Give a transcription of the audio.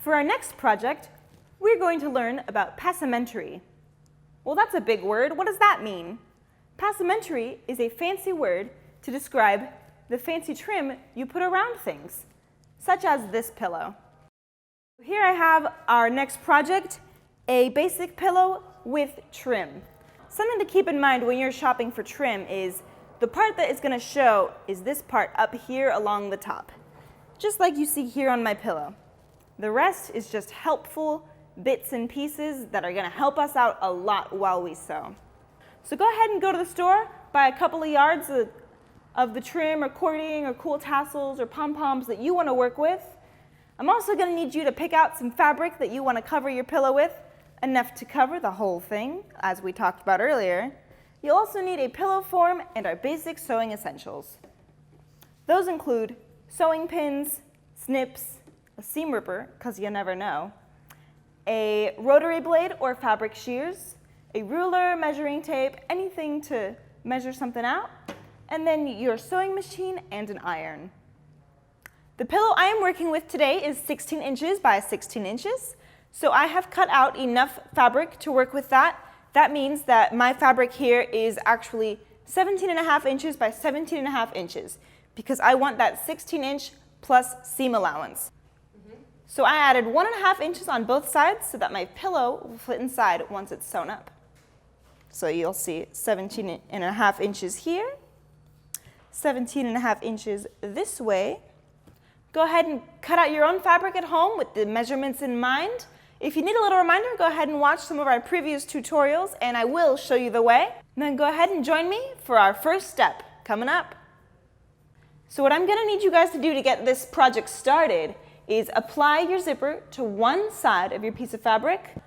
For our next project, we're going to learn about passementerie. Well, that's a big word. What does that mean? Passementerie is a fancy word to describe the fancy trim you put around things, such as this pillow. Here I have our next project, a basic pillow with trim. Something to keep in mind when you're shopping for trim is the part that is going to show is this part up here along the top, just like you see here on my pillow. The rest is just helpful bits and pieces that are going to help us out a lot while we sew. So go ahead and go to the store, buy a couple of yards of the trim or cording or cool tassels or pom-poms that you want to work with. I'm also going to need you to pick out some fabric that you want to cover your pillow with, enough to cover the whole thing, as we talked about earlier. You'll also need a pillow form and our basic sewing essentials. Those include sewing pins, snips, a seam ripper, because you never know, a rotary blade or fabric shears, a ruler, measuring tape, anything to measure something out, and then your sewing machine and an iron. The pillow I am working with today is 16 inches by 16 inches, so I have cut out enough fabric to work with that. That means that my fabric here is actually 17.5 inches by 17.5 inches, because I want that 16-inch plus seam allowance. So I added 1.5 inches on both sides so that my pillow will fit inside once it's sewn up. So you'll see 17.5 inches here, 17.5 inches this way. Go ahead and cut out your own fabric at home with the measurements in mind. If you need a little reminder, go ahead and watch some of our previous tutorials and I will show you the way. And then go ahead and join me for our first step coming up. So what I'm going to need you guys to do to get this project started is apply your zipper to one side of your piece of fabric,